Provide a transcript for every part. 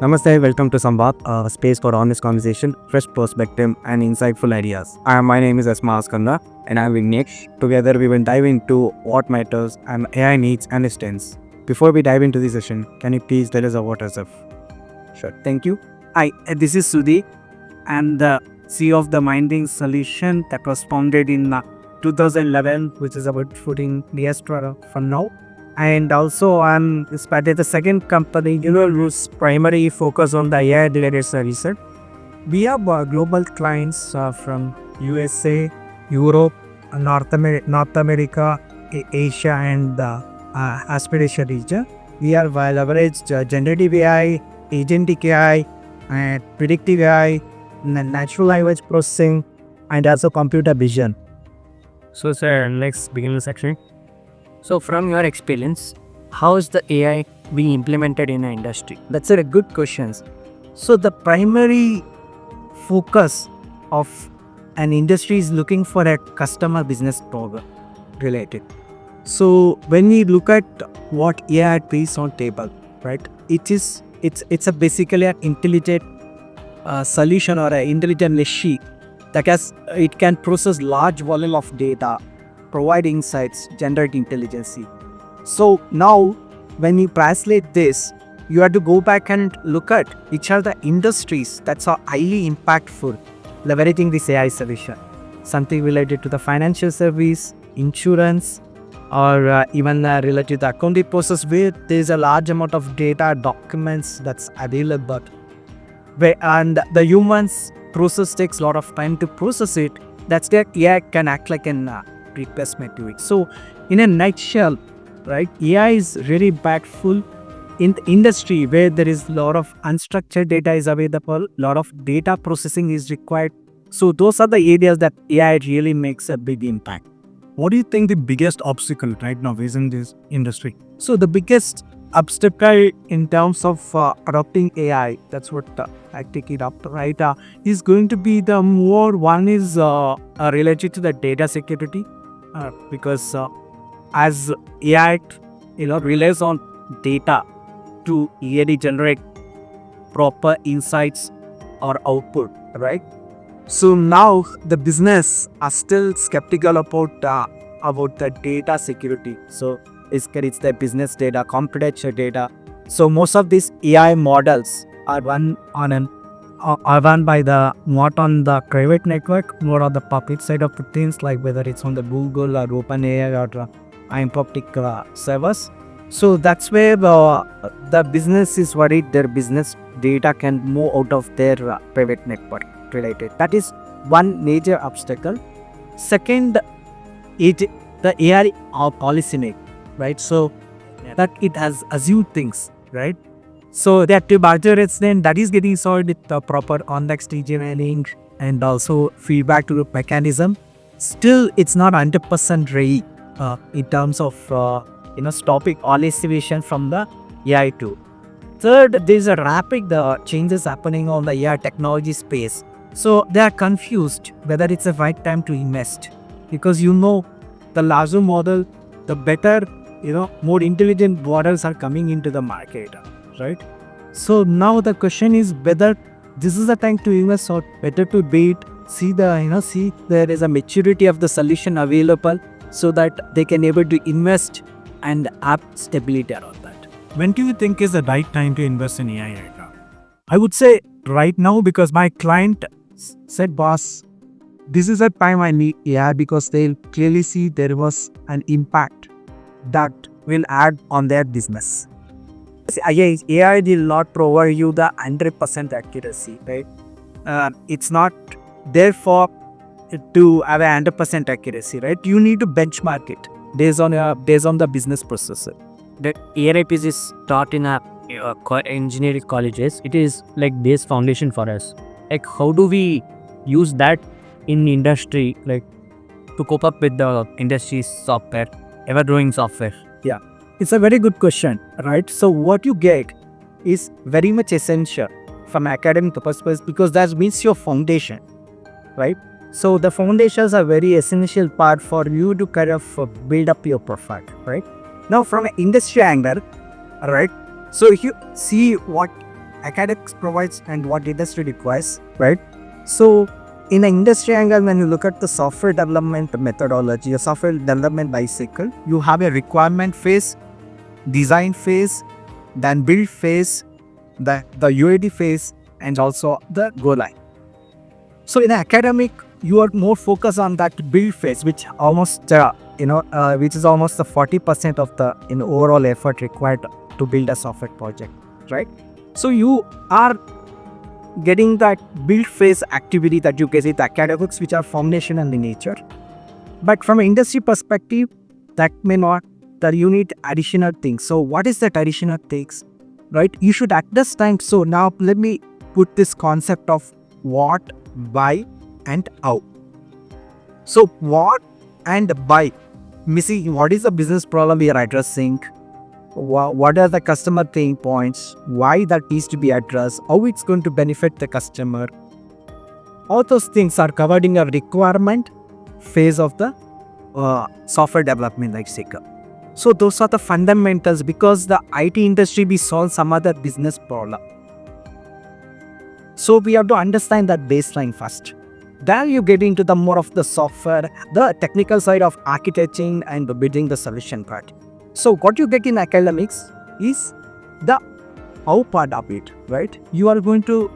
Namaste, welcome to Samvaad, a space for honest conversation, fresh perspective, and insightful ideas. My name is Asma Askanda, and I'm with Nick. Together, we will dive into what matters and AI needs and its strengths. Before we dive into the session, can you please tell us about yourself? Sure. Thank you. Hi, this is Sudhir. I'm the CEO of the Mindlinks Solution that was founded in 2011, which is about 14 years from now. And also, I'm started the second company, whose primary focus on the AI-related services. We have global clients from USA, Europe, North America, Asia, and the aspiration region. We are leveraged generative AI, agentic AI, and predictive AI, natural language processing, and also computer vision. So, sir, let's begin the section. So from your experience, how is the AI being implemented in an industry? That's a good question. So the primary focus of an industry is looking for a customer business problem related. So when we look at what AI brings on table, right? It's basically an intelligent solution or an intelligent machine that it can process large volume of data, provide insights, generate intelligence. So now when you translate this, you have to go back and look at which are the industries that are highly impactful leveraging this AI solution. Something related to the financial service, insurance, or even related to the accounting process where there is a large amount of data, documents that's available. And the humans process takes a lot of time to process it. That's where AI can act like an replacement to it. So in a nutshell, right, AI is really impactful in the industry where there is a lot of unstructured data is available, a lot of data processing is required. So those are the areas that AI really makes a big impact. What do you think the biggest obstacle right now is in this industry? So the biggest obstacle in terms of adopting AI, that's what I take it up, right, is going to be the more one is related to the data security. Because as AI, relies on data to really generate proper insights or output, right? So now the business are still skeptical about the data security. So it's the business data, confidential data. So most of these AI models are run by the not on the private network, more on the public side of the things, like whether it's on the Google or OpenAI or Anthropic servers. So that's where the business is worried their business data can move out of their private network related. That is one major obstacle. Second, the AI policy make, right? So that it has assumed things, right? So that to larger extent that is getting solved with the proper context engineering and also feedback to the mechanism. Still, it's not 100% ready in terms of stopping all innovation from the AI tool. Third, there's a rapid changes happening on the AI technology space. So they are confused whether it's the right time to invest, because the larger model, the better, more intelligent models are coming into the market. Right. So now the question is whether this is the time to invest or better to wait, see there is a maturity of the solution available so that they can able to invest and have stability around that. When do you think is the right time to invest in AI right now? I would say right now, because my client said, boss, this is the time I need AI because they'll clearly see there was an impact that will add on their business. AI will not provide you the 100% accuracy, right? It's not therefore to have a 100% accuracy, right? You need to benchmark it based on the business processor. The AI is taught in engineering colleges. It is like base foundation for us. Like how do we use that in industry, like to cope up with the industry's software, ever-growing software? Yeah. It's a very good question, right? So what you get is very much essential from academic perspective because that means your foundation, right? So the foundations are very essential part for you to kind of build up your profile, right? Now from an industry angle, right? So if you see what academics provides and what industry requires, right? So in the industry angle, when you look at the software development methodology, a software development life cycle, you have a requirement phase, design phase, then build phase, the UAT phase, and also the go live. So in academic, you are more focused on that build phase, which almost which is almost the 40% of the overall effort required to build a software project, right? So you are getting that build phase activity that you get in the academics, which are foundational in nature. But from an industry perspective, that may not, that you need additional things. So what is that additional things, right? You should understand. So now let me put this concept of what, why, and how. So what and why? Missing, what is the business problem we are addressing? What are the customer pain points? Why that needs to be addressed? How it's going to benefit the customer? All those things are covered in a requirement phase of the software development life cycle. So those are the fundamentals, because the IT industry we solve some other business problem. So we have to understand that baseline first. Then you get into the more of the software, the technical side of architecting and building the solution part. So what you get in academics is the how part of it, right? You are going to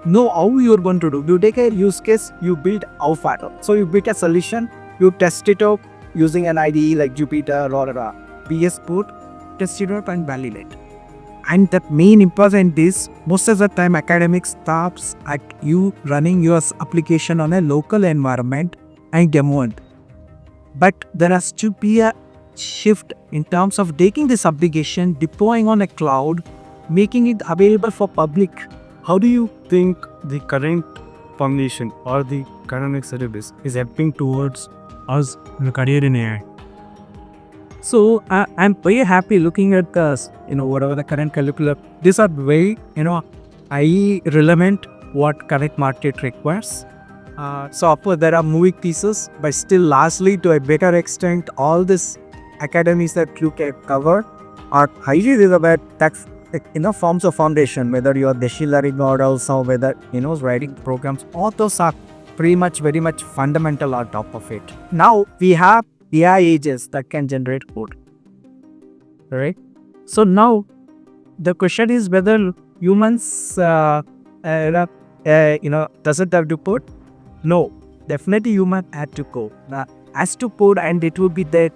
know how you are going to do. You take a use case, you build how part. So you build a solution, you test it out using an IDE like Jupyter or a PS Code, test it out and validate. And the main important is, most of the time academics stops at you running your application on a local environment and demo it. But there has to be a shift in terms of taking this application, deploying on a cloud, making it available for public. How do you think the current foundation or the current service is helping towards us in a career in AI? So I'm very happy looking at this, whatever the current curriculum. These are very, highly relevant what current market requires. So of course there are moving pieces, but still largely to a better extent, all these academies that you can cover are highly relevant. That's forms of foundation, whether you are machine learning models or whether writing programs, all those are pretty much very much fundamental on top of it. Now we have AI agents that can generate code, right? So now the question is whether humans doesn't have to code. No, definitely human had to code, has to code, and it will be there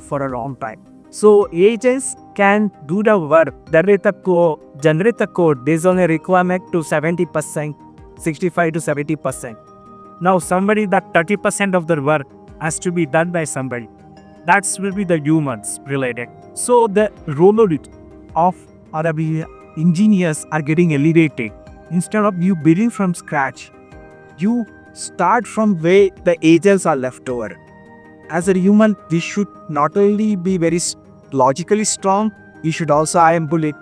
for a long time. So agents can do the work, generate the code based on a requirement to 70%, 65 to 70%. Now somebody, that 30% of the work has to be done by somebody. That's will be the humans related. So the role of RB engineers are getting elevated. Instead of you building from scratch, you start from where the agents are left over. As a human, we should not only be very logically strong, you should also bullet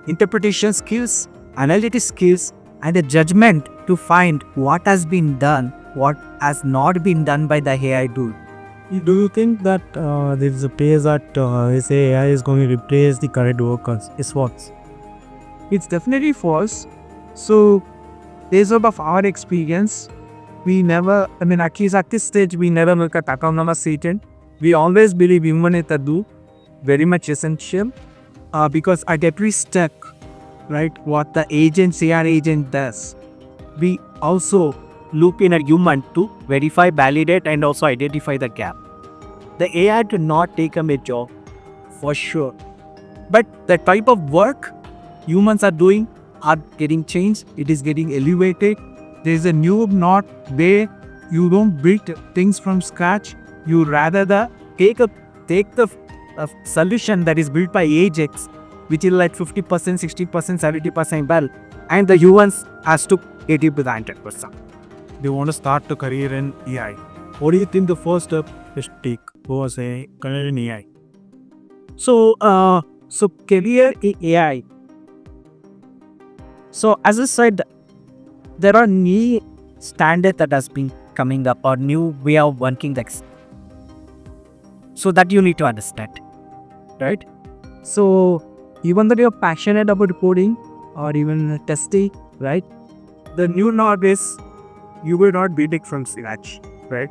interpretation skills, analytic skills, and a judgment to find what has been done, what has not been done by the AI tool. Do you think that there is a phase that AI is going to replace the current workers? It's false. It's definitely false. So based of our experience, we never, at least at this stage, we never look at autonomous agent. We always believe human is very much essential because at every step, right, what the AI agent does, we also loop in a human to verify, validate, and also identify the gap. The AI do not take a job for sure, but the type of work humans are doing are getting changed. It is getting elevated. There is a new knot where you don't build things from scratch. You rather take the solution that is built by agents, which is like 50%, 60%, 70% well, and the humans has to get it to the 100%. They want to start a career in AI. What do you think the first step is to take towards a career in AI? So career in AI. So as I said, there are new standards that has been coming up or new way of working this. So that you need to understand, right? So even though you're passionate about coding, or even testing, right? The new nowadays, you will not build it from scratch, right?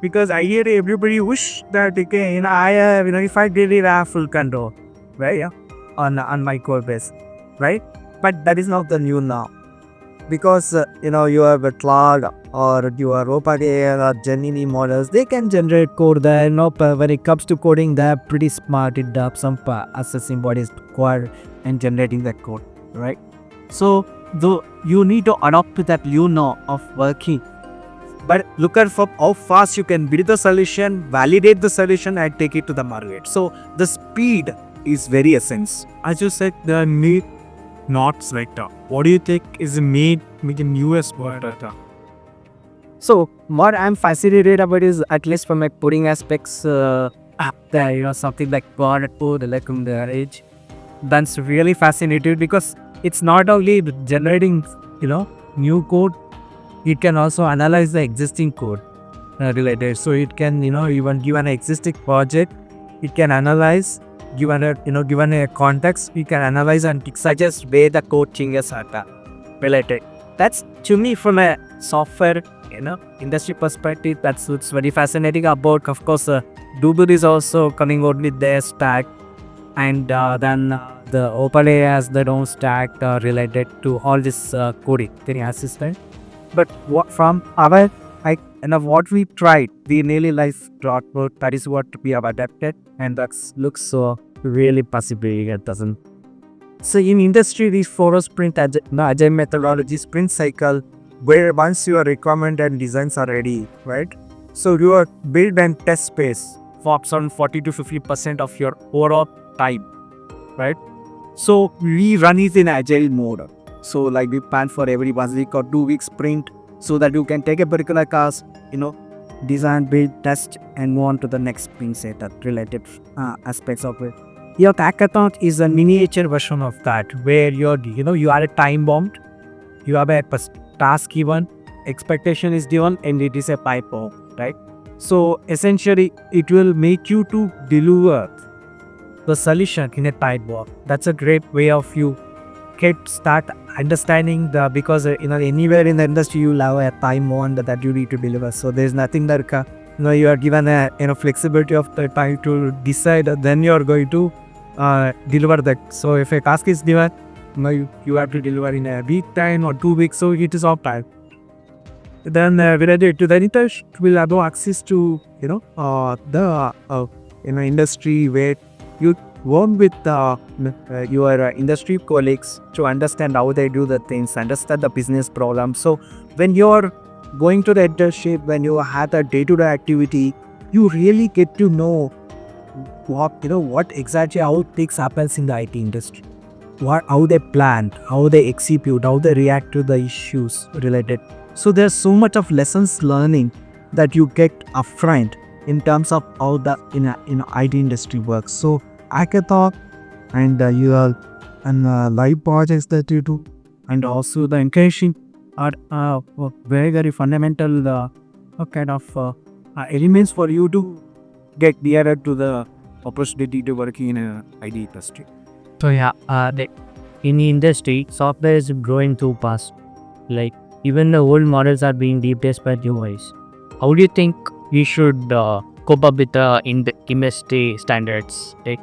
Because ideally everybody wish that okay, I have, if I did it, I have full control, right? Yeah, on my core base, right? But that is not the new now, because you have a cloud or your OpenAI or Gemini models. They can generate code there. When it comes to coding, they're pretty smart in terms of assessing what is required and generating that code, right? So though you need to adopt to that new law of working, but look at for how fast you can build the solution, validate the solution, and take it to the market. So the speed is very essential. As you said, the need not selector. What do you think is made in US word? So what I'm fascinated about is, at least from like coding aspects, something like product code, like the age. That's really fascinating because it's not only generating, new code. It can also analyze the existing code related. So it can, even given an existing project, it can analyze, given a context, we can analyze and suggest where the code changes are related. That's, to me, from a software, industry perspective, that's what's very fascinating about. Of course, Google is also coming out with their stack, and then the OpenAI has their own stack related to all this coding assistant. But from our, what we tried, we really like .NET. That is what we have adapted, and that looks so really possible. It doesn't. So in industry, these 4 sprint agile methodology, sprint cycle, where once your requirement and designs are ready, right? So your build and test space focuses on 40 to 50% of your overall time, right? So we run it in agile mode. So like we plan for every 1 week or 2 week sprint, so that you can take a particular task, design, build, test, and move on to the next sprint set related aspects of it. Your hackathon is a miniature version of that, where you are a time bombed, you have a task given, expectation is given, and it is a pipe bomb, right? So essentially, it will make you to deliver the solution in a tight bomb. That's a great way of you start understanding because anywhere in the industry you have a time bound that you need to deliver. So there's nothing that you are given a flexibility of the time to decide, then you are going to deliver that. So if a task is given, you have to deliver in a week time or 2 weeks, so it is off time. Then related to the research, will have access to the industry where you work with your industry colleagues to understand how they do the things, understand the business problem. So when you're going to the internship, when you have a day-to-day activity, you really get to know what exactly how things happens in the IT industry, how they plan, how they execute, how they react to the issues related. So there's so much of lessons learning that you get upfront in terms of how the IT industry works. So hackathon and live projects that you do, and also the encouraging are very, very fundamental kind of elements for you to get nearer to the opportunity to working in an IT industry. So in the industry, software is growing too fast. Like even the old models are being replaced by new ways. How do you think we should cope up with the industry standards, like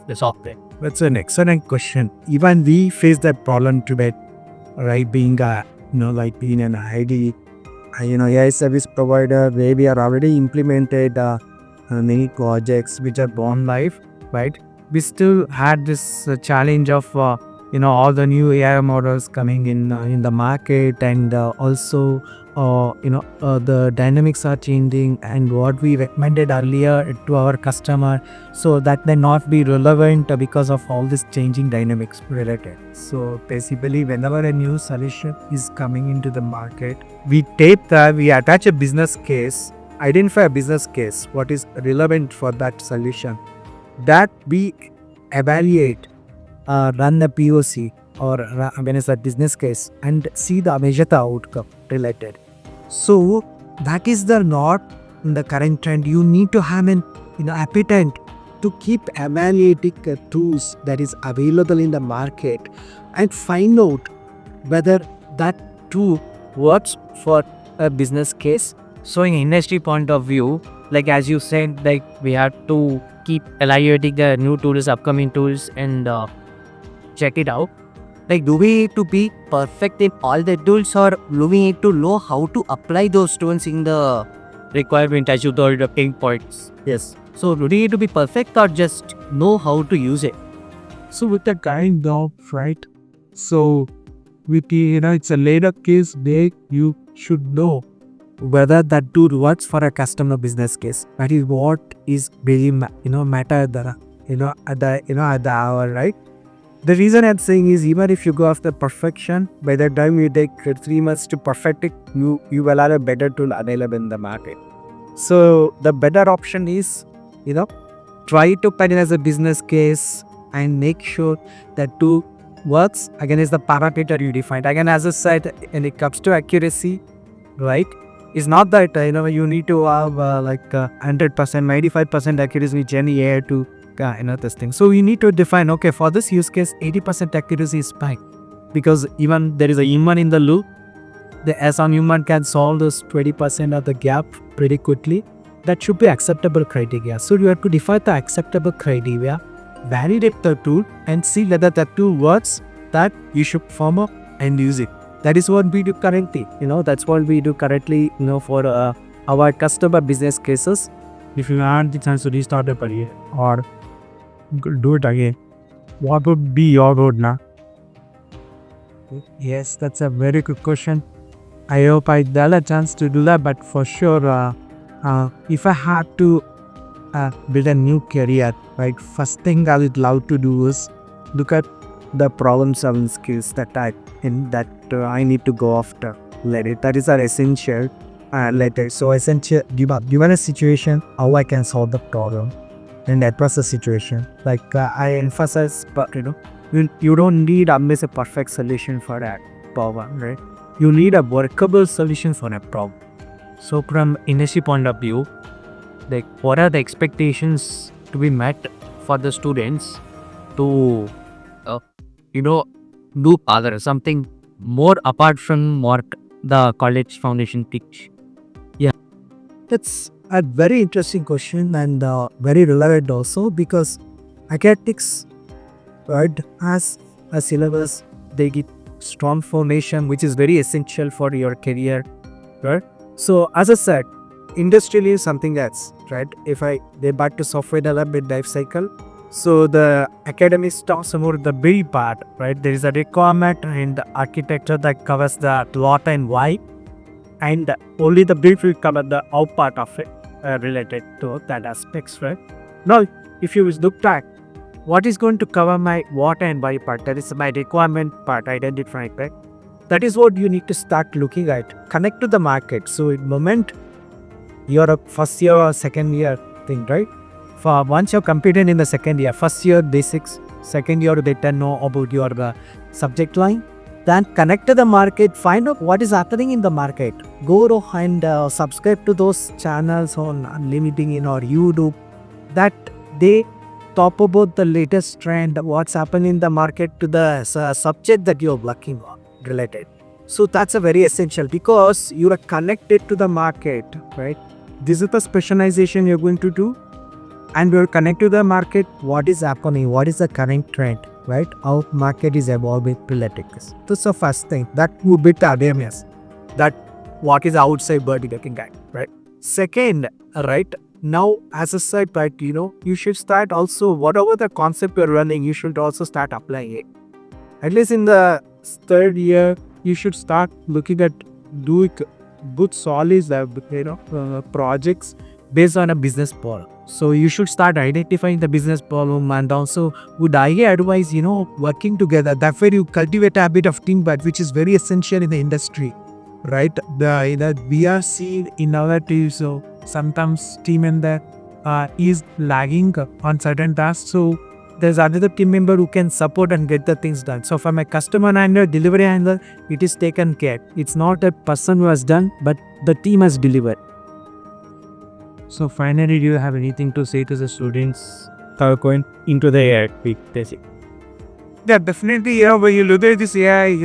the software? That's an excellent question. Even we face that problem today, right? Being being an ID, AI service provider, where we are already implemented many projects which are born live, right? We still had this challenge of all the new AI models coming in the market, and also the dynamics are changing, and what we recommended earlier to our customer, so that may not be relevant because of all this changing dynamics related. So basically, whenever a new solution is coming into the market, we attach a business case, identify a business case, what is relevant for that solution, that we evaluate, run the POC, or when it's a business case, and measure the outcome related. So that is the not in the current trend. You need to have an appetite to keep evaluating tools that is available in the market and find out whether that tool works for a business case. So in industry point of view, like as you said, like we have to keep evaluating the new tools, upcoming tools, and check it out. Like, do we need to be perfect in all the tools, or do we need to know how to apply those tools in the requirement, as you told the pain points? Yes. So do we need to be perfect, or just know how to use it? So with the kind of, right? So with the, it's a later case where you should know whether that tool works for a customer business case. That is what is really matter at the at the hour, right? The reason I'm saying is, even if you go after perfection, by the time you take 3 months to perfect it, you will have a better tool available in the market. So the better option is, try to put it as a business case and make sure that tool works. Again, is the parameter you defined. Again, as I said, when it comes to accuracy, right? It's not that you need to have 100%, 95% accuracy with Gen AI to this thing. So you need to define, okay, for this use case, 80% accuracy is fine, because even there is a human in the loop. The some human can solve this 20% of the gap pretty quickly. That should be acceptable criteria. So you have to define the acceptable criteria, validate the tool, and see whether that tool works. That you should form up and use it. That is what we do currently. That's what we do currently. For our customer business cases. If you had the chance to restart the career or do it again, what would be your road now? Yes, that's a very good question. I hope I get a chance to do that, but for sure, if I had to build a new career, right, first thing I would love to do is look at the problem solving skills that I need to go after later. That is our essential later. So essential, given a situation, how I can solve the problem and address the situation. Like I emphasize, but you don't need always a perfect solution for that problem, right? You need a workable solution for a problem. So from industry point of view, like what are the expectations to be met for the students to do other something more apart from what the college foundation teach? That's a very interesting question, and very relevant also, because academics, right, as a syllabus, they give strong foundation, which is very essential for your career, right? So as I said, industrially is something else, right? If I go back to software development life cycle, so the academics talks about the build part, right? There is a requirement in the architecture that covers the what and why, and only the build will cover the how part of it related to that aspects, right? Now, if you look back, what is going to cover my what and why part? That is my requirement part, identifying, right? That is what you need to start looking at. Connect to the market. So in moment, you're a first year or second year thing, right? For once you're competing in the second year, first year basics, second year they can know about your subject line. Then connect to the market, find out what is happening in the market. Go and subscribe to those channels on LinkedIn or YouTube that they talk about the latest trend, what's happening in the market to the subject that you're working on related. So that's a very essential, because you are connected to the market, right? This is the specialization you're going to do, and you're connected to the market. What is happening? What is the current trend? Right? How market is evolving related to this. That's the first thing. That would be the awareness. That what is outside bird looking at, right? Second, right? Now, as I said, right, you should start also, whatever the concept you're running, you should also start applying it. At least in the third year, you should start looking at doing good solid, projects based on a business problem. So you should start identifying the business problem, and also would I advise, working together. That way you cultivate a habit of teamwork, which is very essential in the industry, right? We are seeing in our teams, so sometimes team member is lagging on certain tasks. So there's another team member who can support and get the things done. So from a customer handler, delivery handler, it is taken care. It's not a person who has done, but the team has delivered. So finally, do you have anything to say to the students going into the AI peak, basically. Yeah, definitely. Yeah, when you look at this AI,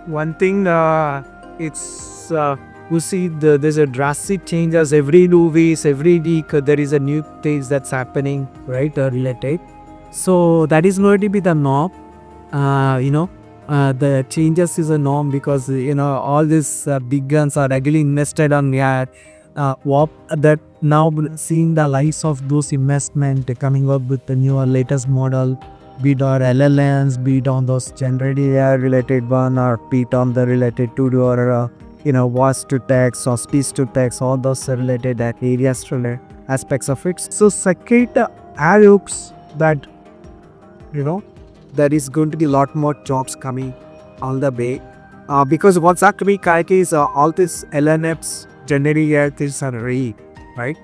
one thing it's we see there's a drastic changes every 2 weeks, every week. There is a new things that's happening, right? Related. So that is going to be the norm. The changes is a norm because all these big guns are regularly invested on AI. What that now seeing the rise of those investment coming up with the newer latest model, be it on LLMs, be it on those generative AI related one, or be it on the related to your voice to text or speech to text, all those related areas related aspects of it. So second, I hopes that there is going to be a lot more jobs coming on the way, because what's actually currently is all these LNFs, generative AI things are ready, right?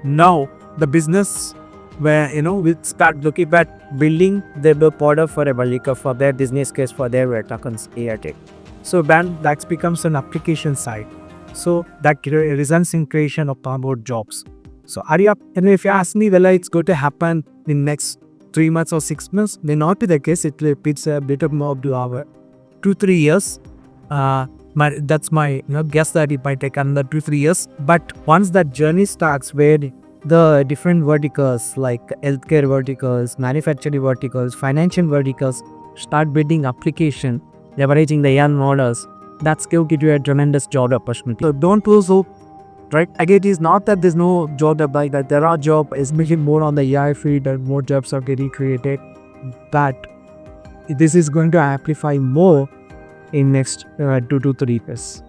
Now the business where we start looking at building the product for a Balika for their business case for their tokens AI tech. So then that becomes an application side. So that results in creation of more jobs. So if you ask me whether it's going to happen in next 3 months or 6 months, may not be the case. It's a bit of more to our 2-3 years. That's my guess that it might take another 2-3 years. But once that journey starts, where the different verticals like healthcare verticals, manufacturing verticals, financial verticals start building application, leveraging the AI models, that's going to give you a tremendous job opportunity. So don't lose hope, right? Again, it is not that there's no job like that. There are jobs, especially more on the AI field, and more jobs are getting created. But this is going to amplify more in next 2 to 3 years.